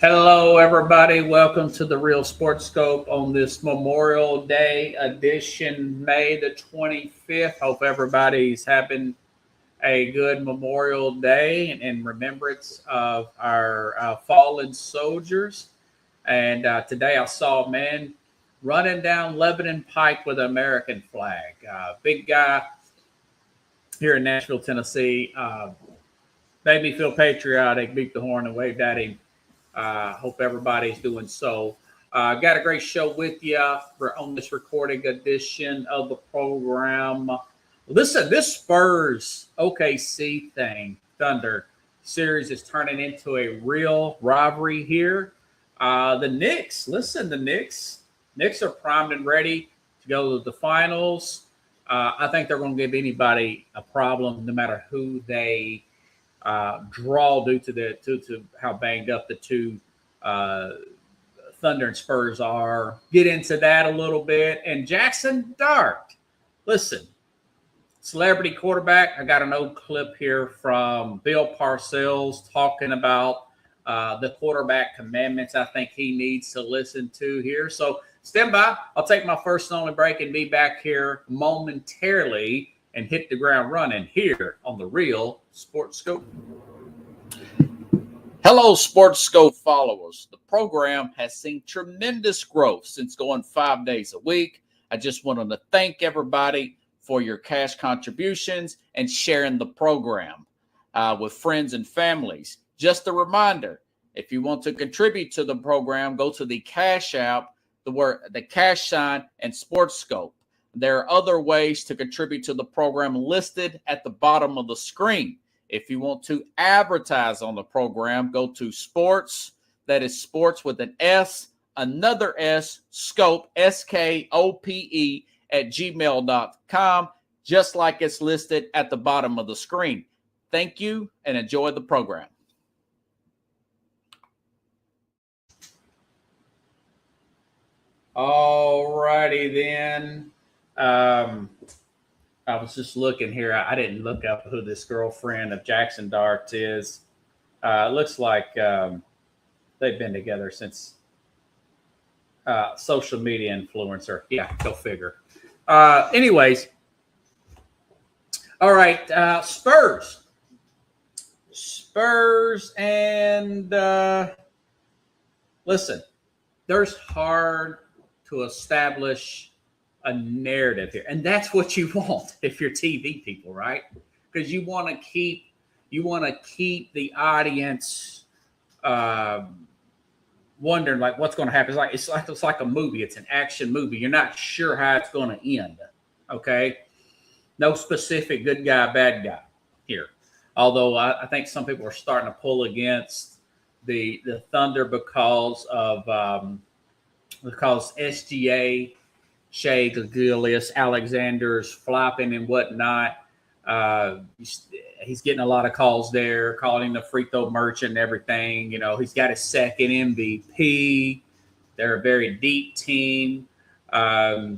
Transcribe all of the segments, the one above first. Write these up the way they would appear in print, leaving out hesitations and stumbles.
Hello, everybody. Welcome to the Real SportsSkope on this Memorial Day edition, May the 25th. Hope everybody's having a good Memorial Day in remembrance of our fallen soldiers. And today I saw a man running down Lebanon Pike with an American flag. Big guy here in Nashville, Tennessee. Made me feel patriotic, beat the horn and waved at him. Hope everybody's doing so. Got a great show with you on this recording edition of the program. Listen, this Spurs OKC thing, Thunder series is turning into a real rivalry here. The Knicks are primed and ready to go to the finals. I think they're going to give anybody a problem, no matter who they draw due to how banged up the two Thunder and Spurs are. Get into that a little bit. And Jackson Dart, listen, celebrity quarterback. I got an old clip here from Bill Parcells talking about the quarterback commandments I think he needs to listen to here. So stand by. I'll take my first and only break and be back here momentarily and hit the ground running here on the Real SportsSkope. Hello, SportsSkope followers. The program has seen tremendous growth since going 5 days a week. I just wanted to thank everybody for your cash contributions and sharing the program with friends and families. Just a reminder, if you want to contribute to the program, go to the Cash App, the cash sign, and SportsSkope. There are other ways to contribute to the program listed at the bottom of the screen. If you want to advertise on the program, go to sports, that is sports with an S, another S, scope, SKOPE, at gmail.com, just like it's listed at the bottom of the screen. Thank you and enjoy the program. All righty then. I was just looking here. I didn't look up who this girlfriend of Jackson Dart is. It looks like they've been together since social media influencer. Yeah, go figure. Anyways. All right. Spurs and listen, there's hard to establish a narrative here, and that's what you want if you're TV people, right? Because you want to keep the audience wondering like what's going to happen. It's like a movie. It's an action movie. You're not sure how it's going to end. Okay, no specific good guy, bad guy here. Although I think some people are starting to pull against the Thunder because SGA. Shea Gilgeous-Alexander's flopping and whatnot. He's getting a lot of calls there, calling him the free throw merchant and everything. You know, he's got his second MVP. They're a very deep team. Not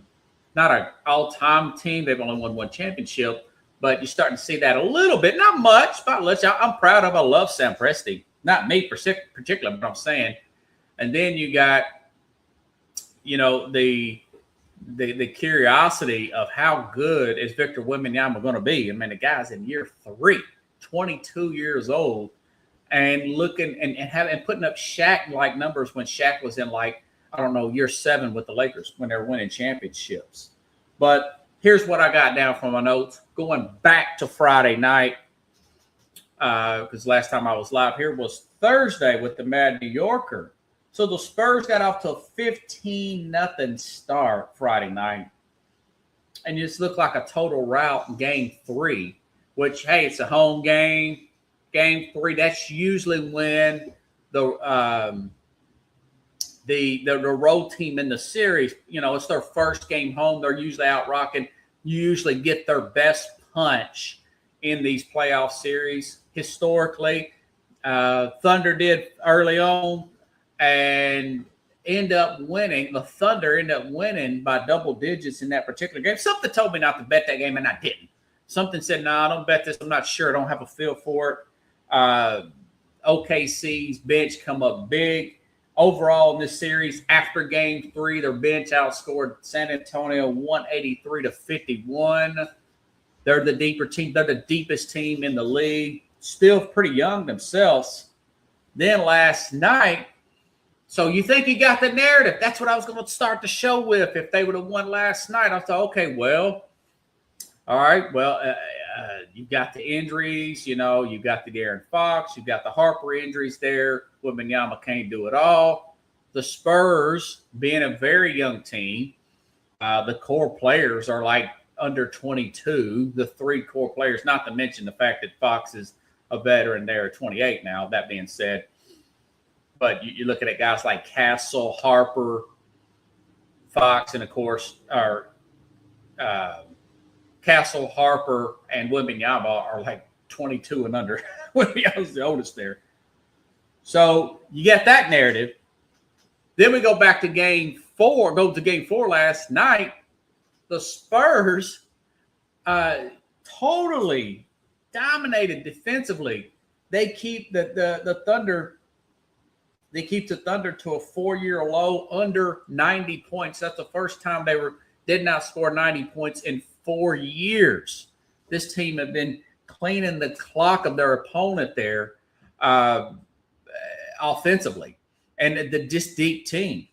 an all-time team. They've only won one championship, but you're starting to see that a little bit. Not much, but I'm proud of. I love Sam Presti. Not me particularly, but I'm saying. And then you got, the curiosity of how good is Victor Wembanyama going to be. I mean, the guy's in year 3, 22 years old, and looking and putting up Shaq-like numbers when Shaq was in year 7 with the Lakers when they were winning championships. But here's what I got down from my notes. Going back to Friday night, because last time I was live here was Thursday with the Mad New Yorker. So the Spurs got off to a 15-0 start Friday night. And it just looked like a total rout in Game 3, which, hey, it's a home game. Game 3, that's usually when the road team in the series, it's their first game home. They're usually out rocking. You usually get their best punch in these playoff series. Historically, Thunder did early on. And end up winning. The Thunder end up winning by double digits in that particular game. Something told me not to bet that game, and I didn't. Something said, no, I don't bet this. I'm not sure. I don't have a feel for it. OKC's bench come up big. Overall in this series, after game 3, their bench outscored San Antonio 183-51. They're the deeper team. They're the deepest team in the league. Still pretty young themselves. Then last night, so you think you got the narrative. That's what I was going to start the show with. If they would have won last night, I thought, okay, well, all right, well, you've got the injuries. You know, you've got the De'Aaron Fox. You've got the Harper injuries there. Wembanyama can't do it all. The Spurs, being a very young team, the core players are like under 22, the 3 core players, not to mention the fact that Fox is a veteran there at 28 now, that being said. But you're looking at guys like Castle, Harper, Fox, and of course, Castle, Harper, and Wembanyama are like 22 and under. Wembanyama's the oldest there. So you get that narrative. Then we go back to game 4, last night. The Spurs totally dominated defensively. They keep the Thunder. They keep the Thunder to a 4-year low, under 90 points. That's the first time they did not score 90 points in 4 years. This team had been cleaning the clock of their opponent there offensively, and this deep team.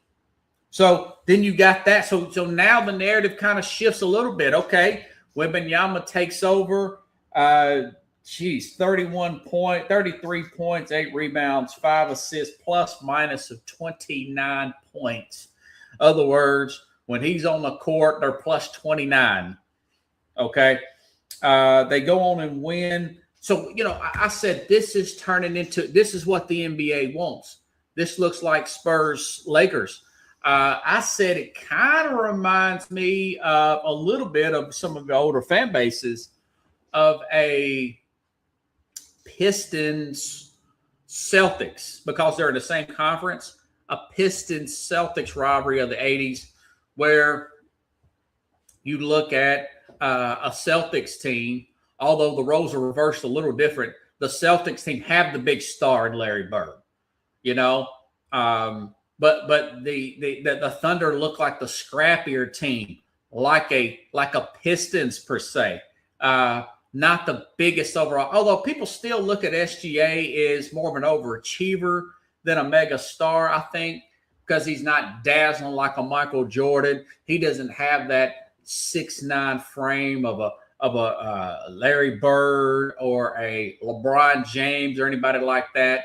So then you got that. So now the narrative kind of shifts a little bit. Okay, Wembanyama takes over. 33 points, 8 rebounds, 5 assists, plus minus of 29 points. Other words, when he's on the court, they're plus 29. Okay, they go on and win. So, you know, I said this is what the NBA wants. This looks like Spurs-Lakers. I said it kind of reminds me a little bit of some of the older fan bases of a Pistons-Celtics, because they're in the same conference, a Pistons-Celtics rivalry of the 80s, where you look at a Celtics team, although the roles are reversed a little different. The Celtics team have the big star in Larry Bird, you know, but the Thunder look like the scrappier team, like a Pistons per se. Not the biggest overall, although people still look at SGA as more of an overachiever than a mega star, I think, because he's not dazzling like a Michael Jordan. He doesn't have that 6'9" frame of a Larry Bird or a LeBron James or anybody like that.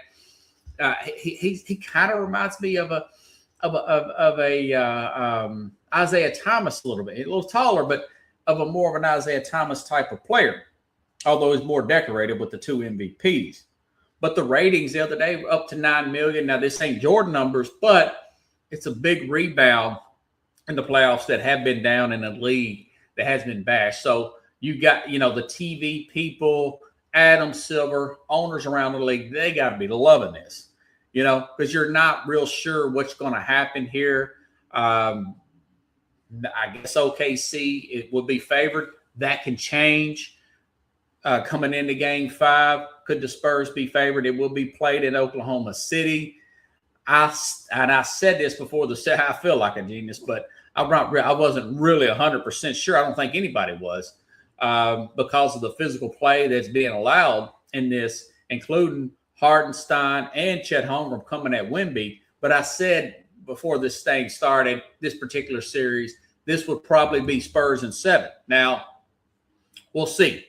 He kind of reminds me of a Isaiah Thomas a little bit, a little taller, but of a more of an Isaiah Thomas type of player, although he's more decorated with the 2 MVPs. But the ratings the other day were up to 9 million. Now, this ain't Jordan numbers, but it's a big rebound in the playoffs that have been down in a league that has been bashed. So you got, you know, the TV people, Adam Silver, owners around the league, they got to be loving this, you know, because you're not real sure what's going to happen here. I guess OKC, it would be favored. That can change coming into game 5. Could the Spurs be favored? It will be played in Oklahoma City. I said this before the set. I feel like a genius, but I wasn't really 100% sure. I don't think anybody was because of the physical play that's being allowed in this, including Hardenstein and Chet Holmgren coming at Wemby. But I said before this thing started, this particular series, this would probably be Spurs in 7. Now, we'll see.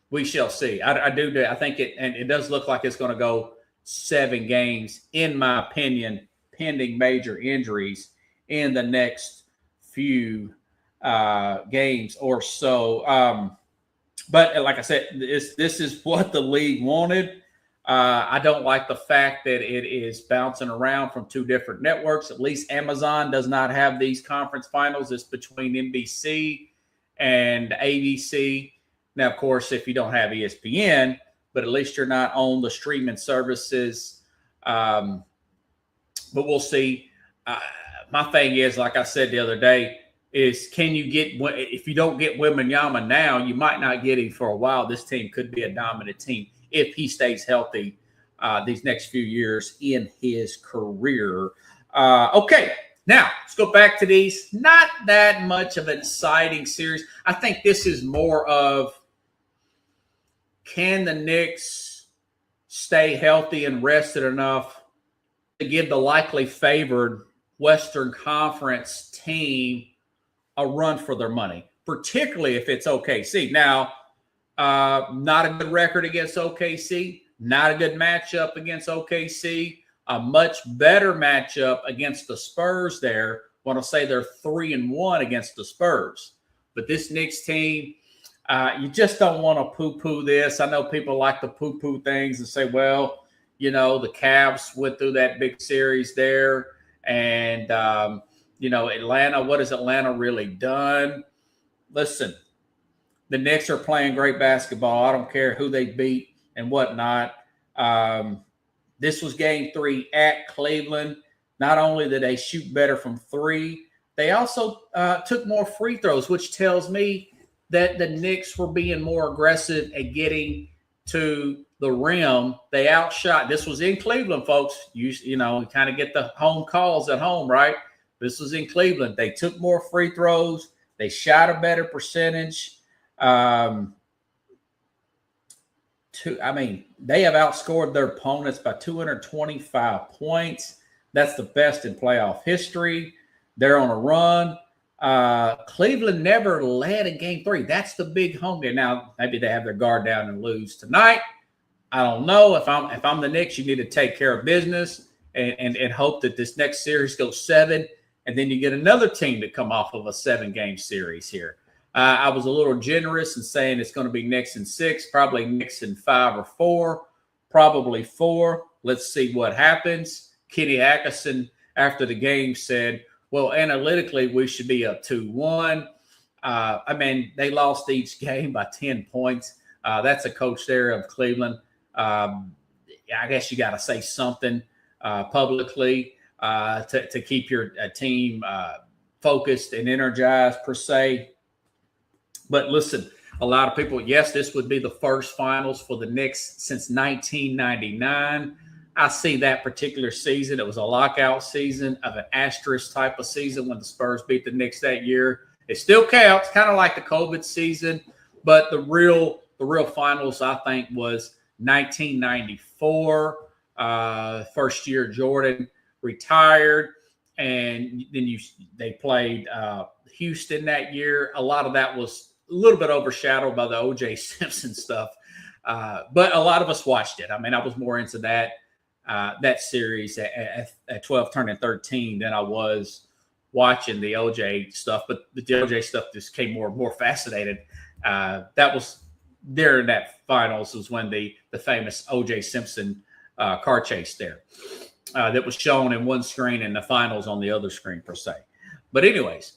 We shall see. I think it does look like it's going to go 7 games, in my opinion, pending major injuries in the next few games or so. But like I said, this is what the league wanted. I don't like the fact that it is bouncing around from 2 different networks. At least Amazon does not have these conference finals. It's between NBC and ABC. Now, of course, if you don't have ESPN, but at least you're not on the streaming services. But we'll see. My thing is, like I said the other day, is if you don't get Wembanyama now, you might not get him for a while. This team could be a dominant team if he stays healthy these next few years in his career. Okay, now let's go back to these. Not that much of an exciting series. I think this is more of, can the Knicks stay healthy and rested enough to give the likely favored Western Conference team a run for their money, particularly if it's OKC. Now, not a good record against OKC, not a good matchup against OKC, a much better matchup against the Spurs there. I want to say they're 3-1 against the Spurs. But this Knicks team, you just don't want to poo-poo this. I know people like to poo-poo things and say, well, the Cavs went through that big series there. And, Atlanta, what has Atlanta really done? Listen, the Knicks are playing great basketball. I don't care who they beat and whatnot. This was game 3 at Cleveland. Not only did they shoot better from 3, they also took more free throws, which tells me that the Knicks were being more aggressive at getting to the rim. They outshot. This was in Cleveland, folks. You kind of get the home calls at home, right? This was in Cleveland. They took more free throws. They shot a better percentage. They have outscored their opponents by 225 points. That's the best in playoff history. They're on a run. Cleveland never led in game 3. That's the big home game. Now, maybe they have their guard down and lose tonight. I don't know. If I'm the Knicks, you need to take care of business and hope that this next series goes 7, and then you get another team to come off of a 7-game series here. I was a little generous in saying it's going to be Knicks in 6, probably Knicks in 5 or 4, probably 4. Let's see what happens. Kenny Atkinson, after the game, said, well, analytically, we should be up 2-1. They lost each game by 10 points. That's a coach there of Cleveland. I guess you got to say something publicly to keep your team focused and energized, per se. But listen, a lot of people, yes, this would be the first finals for the Knicks since 1999. I see that particular season. It was a lockout season of an asterisk type of season when the Spurs beat the Knicks that year. It still counts, kind of like the COVID season, but the real finals, I think, was 1994. First year Jordan retired, and then they played Houston that year. A lot of that was a little bit overshadowed by the O.J. Simpson stuff, but a lot of us watched it. I was more into that series at 12 turning 13 than I was watching the OJ stuff, but the OJ stuff just came more fascinated. That was there in that finals was when the famous OJ Simpson car chase there that was shown in one screen and the finals on the other screen, per se. But anyways,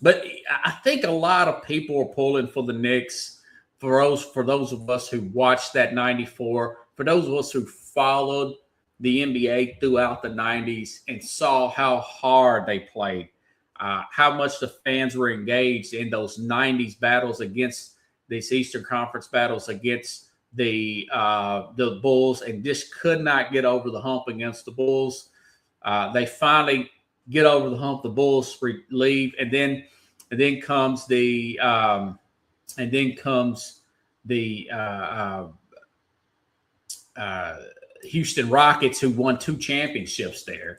I think a lot of people are pulling for the Knicks. For those of us who watched that 94, for those of us who followed the NBA throughout the 90s and saw how hard they played, how much the fans were engaged in those 90s battles against these Eastern Conference battles against the Bulls, and just could not get over the hump against the Bulls. They finally get over the hump. The Bulls leave, and then comes the Houston Rockets, who won 2 championships there.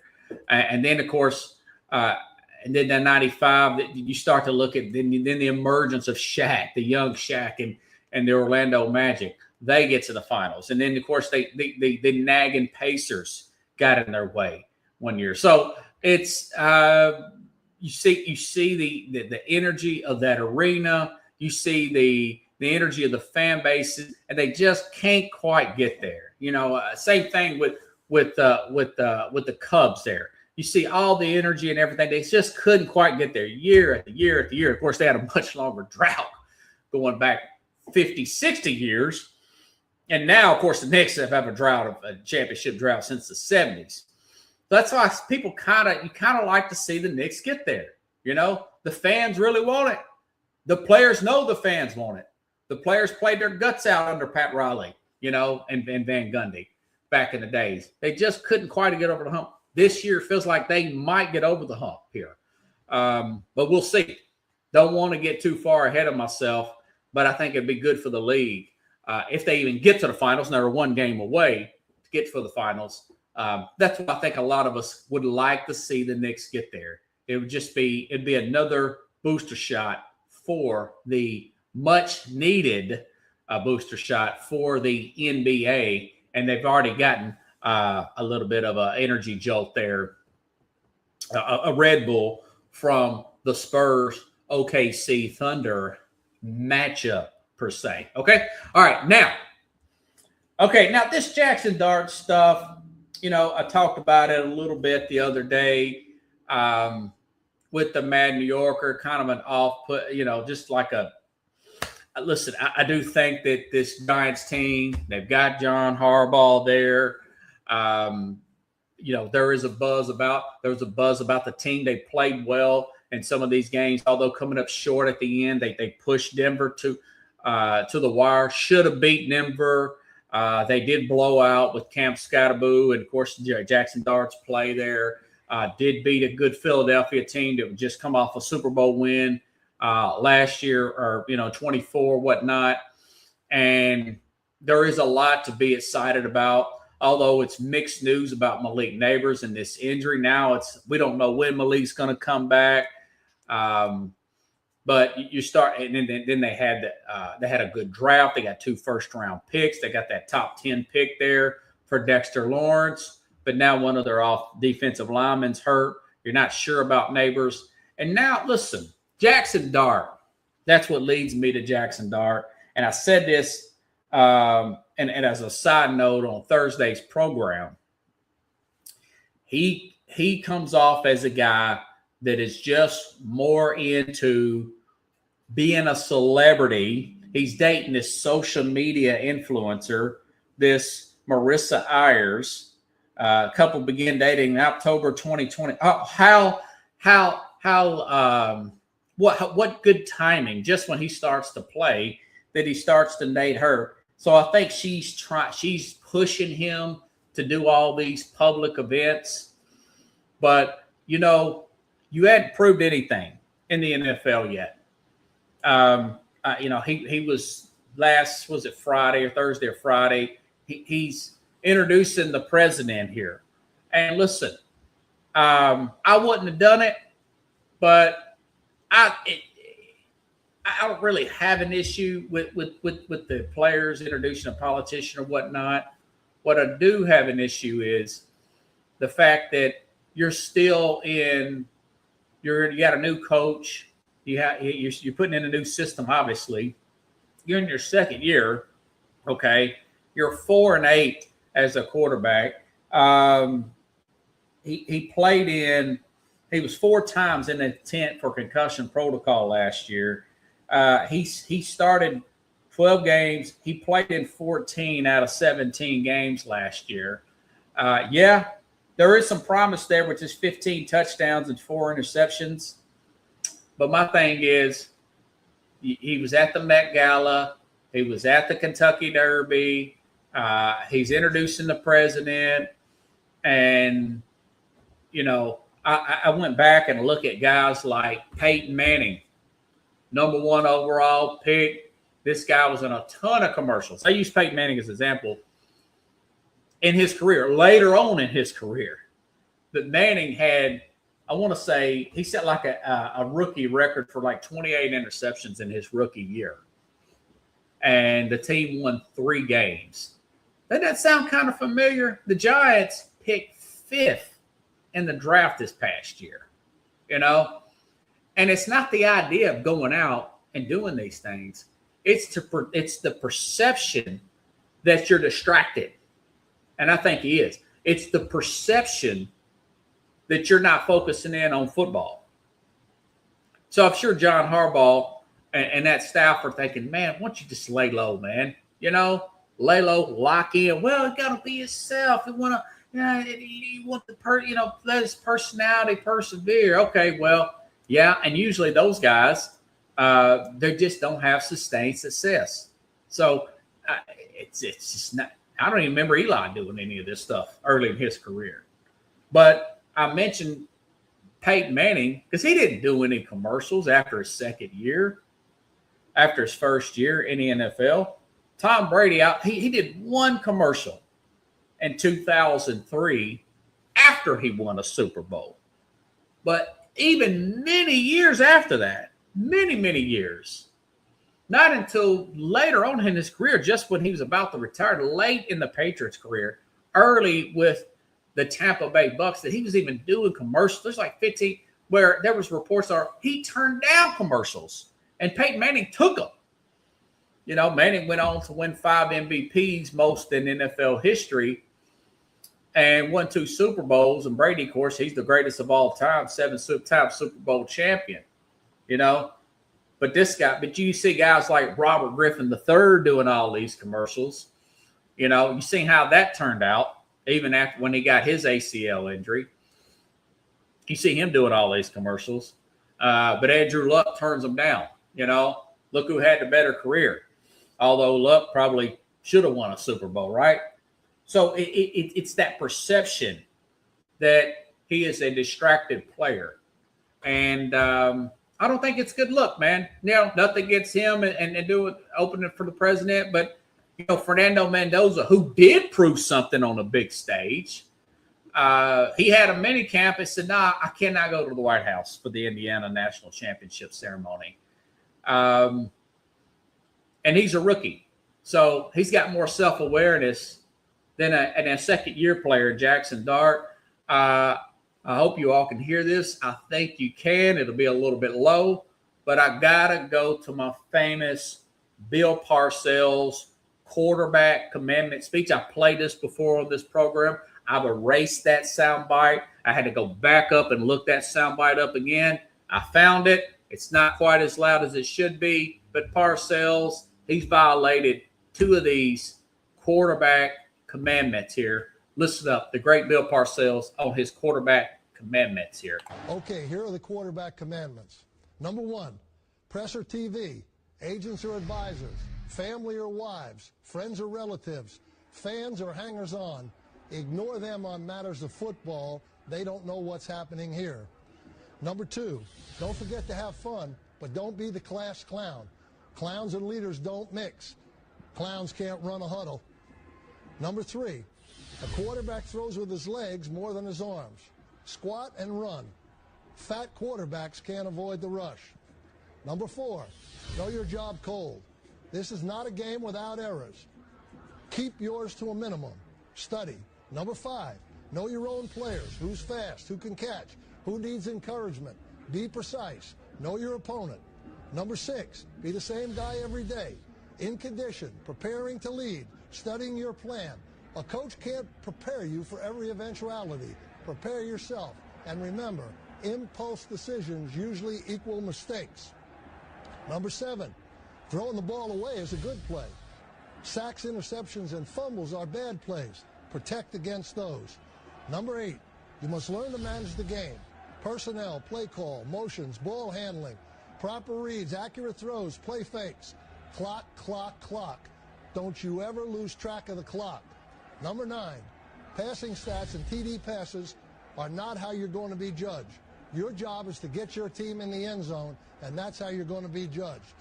And then, of course, and then in 95, you start to look at then the emergence of Shaq, the young Shaq, and the Orlando Magic. They get to the finals. And then, of course, the nagging Pacers got in their way one year. So it's you see the energy of that arena. You see the energy of the fan bases, and they just can't quite get there. Same thing with the Cubs there. You see all the energy and everything. They just couldn't quite get there year after year after year. Of course, they had a much longer drought going back 50, 60 years. And now, of course, the Knicks have a championship drought since the 70s. That's why people kind of like to see the Knicks get there. The fans really want it. The players know the fans want it. The players played their guts out under Pat Riley, and Van Gundy. back in the days. They just couldn't quite get over the hump. This year feels like they might get over the hump here. But we'll see. Don't want to get too far ahead of myself, but I think it'd be good for the league if they even get to the finals, and they're one game away to get for the finals. That's what I think a lot of us would like to see the Knicks get there. It'd be another booster shot for the much needed booster shot for the NBA, and they've already gotten a little bit of an energy jolt there, a Red Bull from the Spurs OKC Thunder matchup per se. Okay. All right. Now this Jackson Dart stuff, I talked about it a little bit the other day with the Mad New Yorker, kind of an off put, just like listen, I do think that this Giants team, they've got John Harbaugh there. There was a buzz about the team. They played well in some of these games, although coming up short at the end. They pushed Denver to the wire. Should have beat Denver. They did blow out with Camp Scottaboo, and of course Jackson Dart's play there. Did beat a good Philadelphia team that would just come off a Super Bowl win last year, or 24, whatnot. And there is a lot to be excited about. Although it's mixed news about Malik Neighbors and this injury. Now we don't know when Malik's going to come back. But you start, and then they had a good draft. They got 2 first-round picks. They got that top 10 pick there for Dexter Lawrence. But now one of their defensive linemen's hurt. You're not sure about Neighbors. And now, listen, Jackson Dart. That's what leads me to Jackson Dart. And I said this. And as a side note on Thursday's program, he comes off as a guy that is just more into being a celebrity. He's dating this social media influencer, this Marissa Ayers. Couple began dating in October 2020. What good timing, just when he starts to play, that he starts to date her. So I think she's pushing him to do all these public events. But, you hadn't proved anything in the NFL yet. He was was it Friday or Thursday or Friday? He's introducing the president here. And listen, I wouldn't have done it, but I don't really have an issue with the players introducing a politician or whatnot. What I do have an issue is the fact that you're you got a new coach. You're putting in a new system. Obviously, you're in your second year. Okay, you're 4-8 as a quarterback. He played in. He was 4 times in the tent for concussion protocol last year. He started 12 games. He played in 14 out of 17 games last year. There is some promise there with just 15 touchdowns and 4 interceptions. But my thing is, he was at the Met Gala. He was at the Kentucky Derby. He's introducing the president. And, I went back and looked at guys like Peyton Manning, number 1 overall pick. This guy was in a ton of commercials. I use Peyton Manning as an example in his career, later on in his career. But Manning had, I want to say, he set like a rookie record for like 28 interceptions in his rookie year. And the team won 3 games. Doesn't that sound kind of familiar? The Giants picked 5th in the draft this past year, And it's not the idea of going out and doing these things. It's the perception that you're distracted. And I think he is. It's the perception that you're not focusing in on football. So I'm sure John Harbaugh and that staff are thinking, man, why don't you just lay low, man? Lay low, lock in. Well, you got to be yourself. You want to, you want let his personality persevere. Okay, well, yeah, and usually those guys, they just don't have sustained success. So it's just not. I don't even remember Eli doing any of this stuff early in his career. But I mentioned Peyton Manning because he didn't do any commercials after his second year, after his first year in the NFL. Tom Brady, he did one commercial in 2003 after he won a Super Bowl. But even many years after that, many years, not until later on in his career, just when he was about to retire, late in the Patriots' career, early with the Tampa Bay Bucks, that he was even doing commercials. There's like 15 where there was reports he turned down commercials, and Peyton Manning took them. You know, Manning went on to win 5 MVPs, most in NFL history, and won 2 Super Bowls. And Brady, of course, he's the greatest of all time, 7-time Super Bowl champion, you know. But you see guys like Robert Griffin III doing all these commercials. You know, you see how that turned out, even after when he got his ACL injury. You see him doing all these commercials. But Andrew Luck turns them down, you know. Look who had the better career. Although Luck probably should have won a Super Bowl, right? So it's that perception that he is a distracted player. And I don't think it's good look, man. You know, nothing against him and do it, open it for the president. But, you know, Fernando Mendoza, who did prove something on a big stage, he had a mini camp and said, nah, I cannot go to the White House for the Indiana National Championship ceremony. And he's a rookie. So he's got more self-awareness than a second-year player, Jackson Dart. I hope you all can hear this. I think you can. It'll be a little bit low, but I got to go to my famous Bill Parcells quarterback commandment speech. I played this before on this program. I've erased that soundbite. I had to go back up and look that soundbite up again. I found it. It's not quite as loud as it should be, but Parcells, he's violated 2 of these quarterback commandments here. Listen up, the great Bill Parcells on his quarterback commandments here. Okay, here are the quarterback commandments. Number 1, press or TV, agents or advisors, family or wives, friends or relatives, fans or hangers-on. Ignore them on matters of football. They don't know what's happening here. Number 2, don't forget to have fun, but don't be the class clown. Clowns and leaders don't mix. Clowns can't run a huddle. Number 3, a quarterback throws with his legs more than his arms. Squat and run. Fat quarterbacks can't avoid the rush. Number 4, know your job cold. This is not a game without errors. Keep yours to a minimum. Study. Number 5, know your own players. Who's fast? Who can catch? Who needs encouragement? Be precise. Know your opponent. Number 6, be the same guy every day. In condition, preparing to lead, studying your plan. A coach can't prepare you for every eventuality. Prepare yourself. And remember, impulse decisions usually equal mistakes. Number 7, throwing the ball away is a good play. Sacks, interceptions, and fumbles are bad plays. Protect against those. Number 8, you must learn to manage the game. Personnel, play call, motions, ball handling, proper reads, accurate throws, play fakes. Clock, clock, clock. Don't you ever lose track of the clock. Number 9, passing stats and TD passes are not how you're going to be judged. Your job is to get your team in the end zone, and that's how you're going to be judged.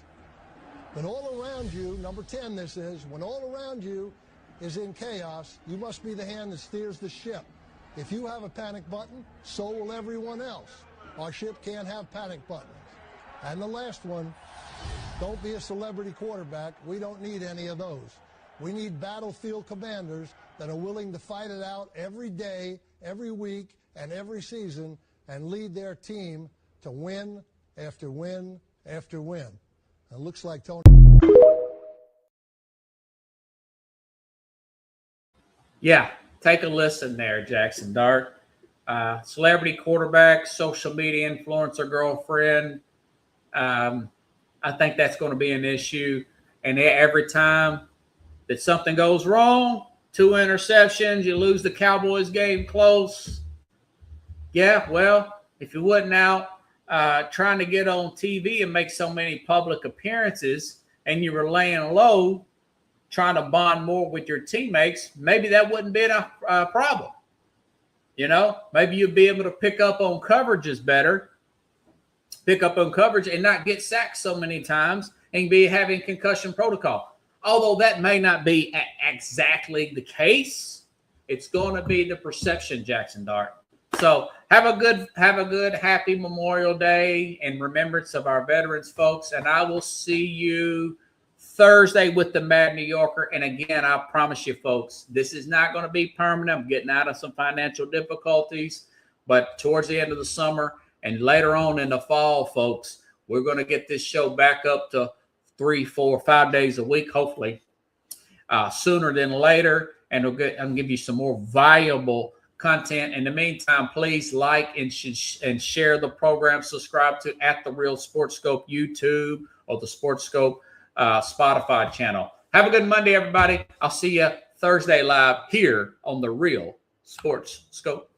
When all around you, number 10 this is, when all around you is in chaos, you must be the hand that steers the ship. If you have a panic button, so will everyone else. Our ship can't have panic buttons. And the last one, don't be a celebrity quarterback. We don't need any of those. We need battlefield commanders that are willing to fight it out every day, every week, and every season, and lead their team to win after win after win. It looks like Tony. Yeah, take a listen there, Jackson Dart. Celebrity quarterback, social media influencer girlfriend. I think that's going to be an issue. And every time that something goes wrong, 2 interceptions, you lose the Cowboys game close. Yeah, well, if you wasn't out trying to get on TV and make so many public appearances and you were laying low, trying to bond more with your teammates, maybe that wouldn't be a problem. You know, maybe you'd be able to pick up on coverages better, pick up on coverage and not get sacked so many times and be having concussion protocol. Although that may not be exactly the case, it's going to be the perception, Jackson Dart. So have a good, happy Memorial Day in remembrance of our veterans, folks. And I will see you Thursday with the Mad New Yorker. And again, I promise you, folks, this is not going to be permanent. I'm getting out of some financial difficulties, but towards the end of the summer and later on in the fall, folks, we're going to get this show back up to 3, 4, 5 days a week, hopefully sooner than later. And I'll give you some more valuable content. In the meantime, please like and share the program. Subscribe to the Real SportsSkope YouTube or the SportsSkope Spotify channel. Have a good Monday, everybody. I'll see you Thursday live here on the Real SportsSkope.